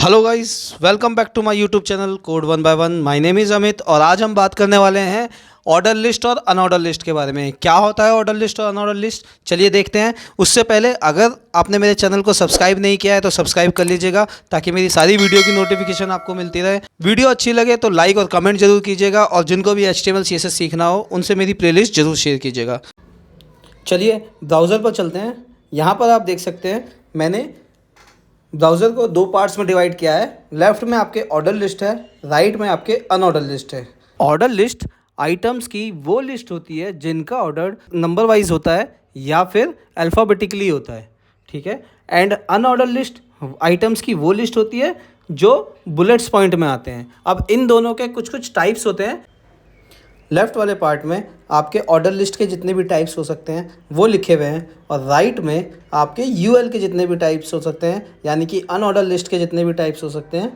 Hello guys, welcome back to my YouTube channel code 1 by 1। My name is Amit और आज हम बात करने वाले हैं ऑर्डर लिस्ट और अनऑर्डर लिस्ट के बारे में। क्या होता है ऑर्डर लिस्ट और अनऑर्डर लिस्ट, चलिए देखते हैं। उससे पहले अगर आपने मेरे चैनल को सब्सक्राइब नहीं किया है तो सब्सक्राइब कर लीजिएगा ताकि मेरी सारी वीडियो की नोटिफिकेशन आपको मिलती रहे। वीडियो अच्छी लगे तो लाइक और कमेंट जरूर कीजिएगा और जिनको भी HTML CSS सीखना हो उनसे मेरी प्लेलिस्ट जरूर शेयर कीजिएगा। चलिए ब्राउज़र पर चलते हैं। यहाँ पर आप देख सकते हैं मैंने ब्राउज़र को दो पार्ट्स में डिवाइड किया है। लेफ्ट में आपके ऑर्डर लिस्ट है, राइट में आपके अनऑर्डर लिस्ट है। ऑर्डर लिस्ट आइटम्स की वो लिस्ट होती है जिनका ऑर्डर नंबर वाइज होता है या फिर अल्फ़ाबेटिकली होता है, ठीक है। एंड अनऑर्डर लिस्ट आइटम्स की वो लिस्ट होती है जो बुलेट्स पॉइंट में आते हैं। अब इन दोनों के कुछ कुछ टाइप्स होते हैं। लेफ़्ट वाले पार्ट में आपके ऑर्डर लिस्ट के जितने भी टाइप्स हो सकते हैं वो लिखे हुए हैं और राइट में आपके यूएल के जितने भी टाइप्स हो सकते हैं, यानी कि अनऑर्डर लिस्ट के जितने भी टाइप्स हो सकते हैं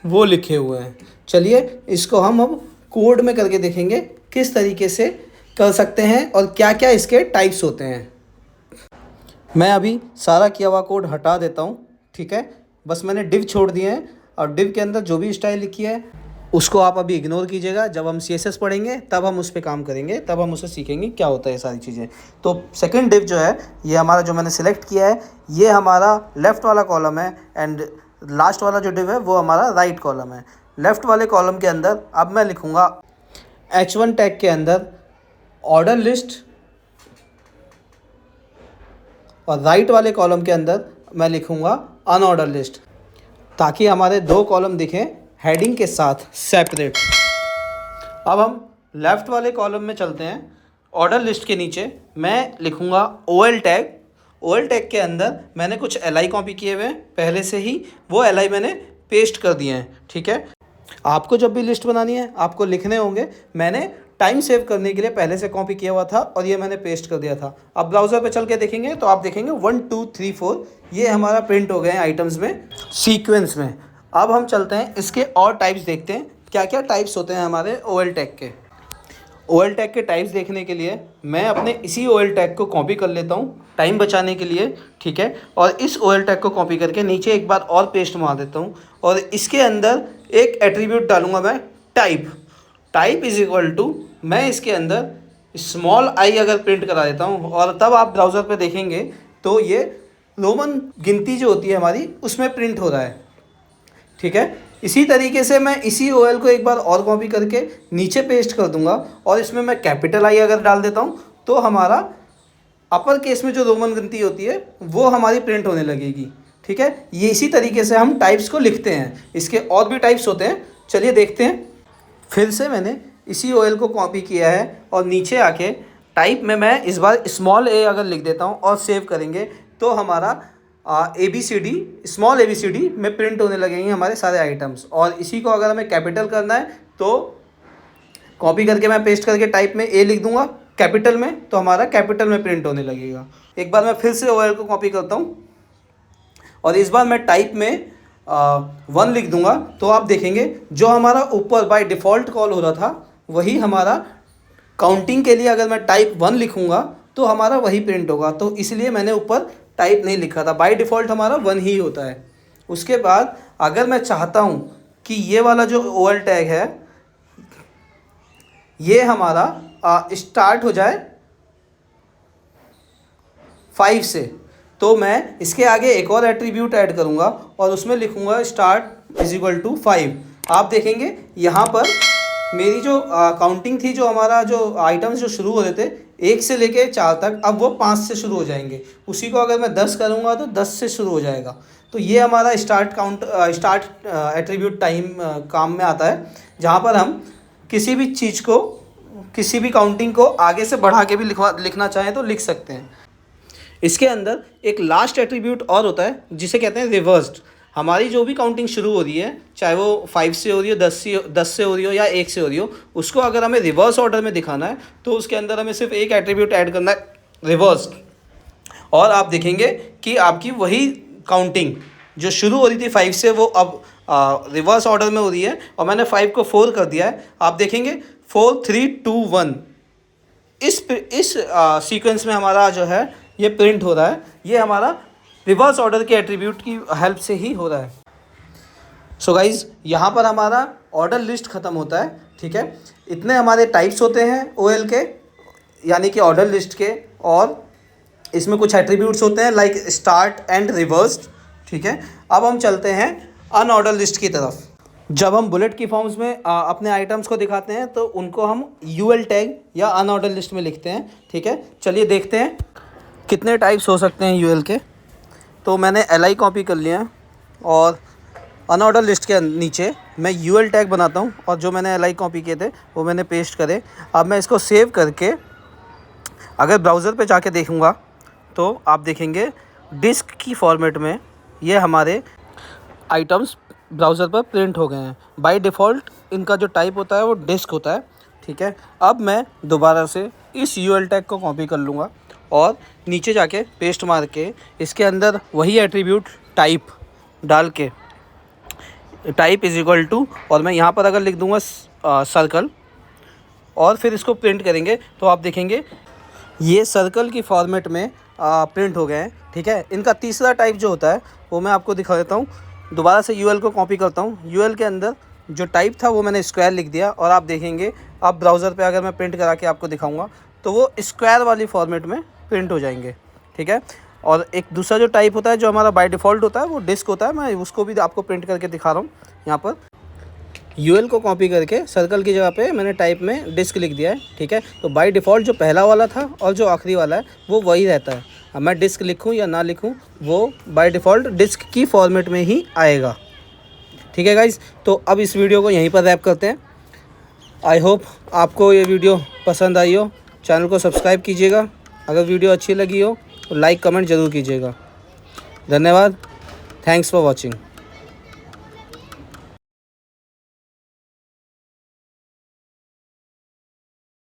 वो लिखे हुए हैं। चलिए इसको हम अब कोड में करके देखेंगे किस तरीके से कर सकते हैं और क्या क्या इसके टाइप्स होते हैं। मैं अभी सारा किया हुआ कोड हटा देता हूँ, ठीक है। बस मैंने डिव छोड़ दिए हैं और डिव के अंदर जो भी स्टाइल लिखी है उसको आप अभी इग्नोर कीजिएगा। जब हम CSS पढ़ेंगे तब हम उस पर काम करेंगे, तब हम उसे सीखेंगे क्या होता है सारी चीज़ें। तो सेकंड डिव जो है ये हमारा जो मैंने सिलेक्ट किया है ये हमारा लेफ़्ट वाला कॉलम है एंड लास्ट वाला जो डिव है वो हमारा राइट कॉलम है। लेफ़्ट वाले कॉलम के अंदर अब मैं लिखूँगा H1 टैग के अंदर ऑर्डर लिस्ट और राइट वाले कॉलम के अंदर मैं लिखूँगा अनऑर्डर लिस्ट, ताकि हमारे दो कॉलम दिखें हेडिंग के साथ सेपरेट। अब हम लेफ़्ट वाले कॉलम में चलते हैं। ऑर्डर लिस्ट के नीचे मैं लिखूँगा OL टैग। OL टैग के अंदर मैंने कुछ LI कॉपी किए हुए हैं पहले से ही, वो LI मैंने पेस्ट कर दिए हैं, ठीक है। आपको जब भी लिस्ट बनानी है आपको लिखने होंगे। मैंने टाइम सेव करने के लिए पहले से कॉपी किया हुआ था और ये मैंने पेस्ट कर दिया था। अब ब्राउज़र पे चल के देखेंगे तो आप देखेंगे 1 2 3 4 ये हमारा प्रिंट हो गए हैं आइटम्स में, सीक्वेंस में। अब हम चलते हैं इसके और टाइप्स देखते हैं क्या क्या टाइप्स होते हैं हमारे OL टैग के। OL टैग के टाइप्स देखने के लिए मैं अपने इसी OL टैग को कॉपी कर लेता हूँ टाइम बचाने के लिए, ठीक है। और इस OL टैग को कॉपी करके नीचे एक बार और पेस्ट मार देता हूँ और इसके अंदर एक एट्रीब्यूट डालूंगा मैं, type. Type is equal to, मैं इसके अंदर स्मॉल आई अगर प्रिंट करा देता हूँ और तब आप ब्राउज़र पे देखेंगे तो ये रोमन गिनती जो होती है हमारी उसमें प्रिंट हो रहा है, ठीक है। इसी तरीके से मैं इसी OL को एक बार और कॉपी करके नीचे पेस्ट कर दूंगा और इसमें मैं कैपिटल आई अगर डाल देता हूँ तो हमारा अपर केस में जो रोमन गिनती होती है वो हमारी प्रिंट होने लगेगी, ठीक है। ये इसी तरीके से हम टाइप्स को लिखते हैं। इसके और भी टाइप्स होते हैं, चलिए देखते हैं। फिर से मैंने इसी OL को कॉपी किया है और नीचे आके टाइप में मैं इस बार स्मॉल a अगर लिख देता हूँ और सेव करेंगे तो हमारा ABCD स्मॉल ABCD में प्रिंट होने लगेंगे हमारे सारे आइटम्स। और इसी को अगर हमें कैपिटल करना है तो कॉपी करके मैं पेस्ट करके टाइप में A लिख दूंगा कैपिटल में, तो हमारा कैपिटल में प्रिंट होने लगेगा। एक बार मैं फिर से OL को कॉपी करता हूँ और इस बार मैं टाइप में 1 लिख दूंगा तो आप देखेंगे जो हमारा ऊपर बाय डिफ़ॉल्ट कॉल हो रहा था वही हमारा काउंटिंग के लिए अगर मैं टाइप 1 लिखूंगा तो हमारा वही प्रिंट होगा। तो इसलिए मैंने ऊपर टाइप नहीं लिखा था, बाय डिफ़ॉल्ट हमारा 1 ही होता है। उसके बाद अगर मैं चाहता हूँ कि ये वाला जो OL टैग है ये हमारा स्टार्ट हो जाए 5 से, तो मैं इसके आगे एक और एट्रीब्यूट ऐड करूँगा और उसमें लिखूँगा स्टार्ट इज इक्वल टू 5। आप देखेंगे यहाँ पर मेरी जो काउंटिंग थी, जो हमारा जो आइटम्स जो शुरू हो रहे थे 1 से लेके 4 तक, अब वो 5 से शुरू हो जाएंगे। उसी को अगर मैं 10 करूँगा तो 10 से शुरू हो जाएगा। तो ये हमारा स्टार्ट एट्रीब्यूट टाइम काम में आता है, जहाँ पर हम किसी भी चीज़ को, किसी भी काउंटिंग को आगे से बढ़ा के भी लिखना चाहें तो लिख सकते हैं। इसके अंदर एक लास्ट एट्रीब्यूट और होता है जिसे कहते हैं रिवर्स्ड। हमारी जो भी काउंटिंग शुरू हो रही है, चाहे वो 5 से हो रही हो, 10 से हो रही हो या 1 से हो रही हो, उसको अगर हमें रिवर्स ऑर्डर में दिखाना है तो उसके अंदर हमें सिर्फ एक एट्रीब्यूट ऐड करना है, रिवर्स्ड। और आप देखेंगे कि आपकी वही काउंटिंग जो शुरू हो रही थी 5 से वो अब रिवर्स ऑर्डर में हो रही है और मैंने 5 को 4 कर दिया है। आप देखेंगे 4 3 2 1 इस सीक्वेंस में हमारा जो है ये प्रिंट हो रहा है। ये हमारा रिवर्स ऑर्डर के एट्रीब्यूट की हेल्प से ही हो रहा है। सो गाइज यहाँ पर हमारा ऑर्डर लिस्ट ख़त्म होता है, ठीक है। इतने हमारे टाइप्स होते हैं OL के, यानी कि ऑर्डर लिस्ट के, और इसमें कुछ एट्रीब्यूट्स होते हैं लाइक स्टार्ट एंड रिवर्स्ड, ठीक है। अब हम चलते हैं अनऑर्डर लिस्ट की तरफ। जब हम बुलेट की फॉर्म्स में अपने आइटम्स को दिखाते हैं तो उनको हम UL टैग या अनऑर्डर लिस्ट में लिखते हैं, ठीक है। चलिए देखते हैं कितने टाइप्स हो सकते हैं UL के। तो मैंने LI कॉपी कर लिया है और अनऑर्डर लिस्ट के नीचे मैं UL टैग बनाता हूँ, और जो मैंने LI कॉपी किए थे वो मैंने पेस्ट करे। अब मैं इसको सेव करके अगर ब्राउज़र पे जाके देखूँगा तो आप देखेंगे डिस्क की फॉर्मेट में ये हमारे आइटम्स ब्राउज़र पर प्रिंट हो गए हैं। बाय डिफ़ॉल्ट इनका जो टाइप होता है वो डिस्क होता है, ठीक है। अब मैं दोबारा से इस UL टैग को कॉपी कर लूँगा और नीचे जाके पेस्ट मार के इसके अंदर वही एट्रीब्यूट टाइप डाल के टाइप इज़ इक्वल टू, और मैं यहाँ पर अगर लिख दूँगा सर्कल और फिर इसको प्रिंट करेंगे तो आप देखेंगे ये सर्कल की फॉर्मेट में प्रिंट हो गए हैं, ठीक है। इनका तीसरा टाइप जो होता है वो मैं आपको दिखा देता हूँ। दोबारा से UL को कॉपी करता हूँ, UL के अंदर जो टाइप था वो मैंने स्क्वायर लिख दिया, और आप देखेंगे अब ब्राउज़र पे अगर मैं प्रिंट करा के आपको दिखाऊंगा तो वो स्क्वायर वाली फॉर्मेट में प्रिंट हो जाएंगे, ठीक है। और एक दूसरा जो टाइप होता है जो हमारा बाय डिफ़ॉल्ट होता है वो डिस्क होता है। मैं उसको भी आपको प्रिंट करके दिखा रहा हूँ। यहाँ पर UL को कॉपी करके सर्कल की जगह पे मैंने टाइप में डिस्क लिख दिया है, ठीक है। तो बाय डिफ़ॉल्ट जो पहला वाला था और जो आखिरी वाला है वो वही रहता है। अब मैं डिस्क लिखूँ या ना लिखूँ वो बाय डिफ़ॉल्ट डिस्क की फॉर्मेट में ही आएगा, ठीक है गाइज़। तो अब इस वीडियो को यहीं पर रैप करते हैं। आई होप आपको ये वीडियो पसंद आई हो। चैनल को सब्सक्राइब कीजिएगा, अगर वीडियो अच्छी लगी हो तो लाइक कमेंट ज़रूर कीजिएगा। धन्यवाद, थैंक्स फॉर वॉचिंग।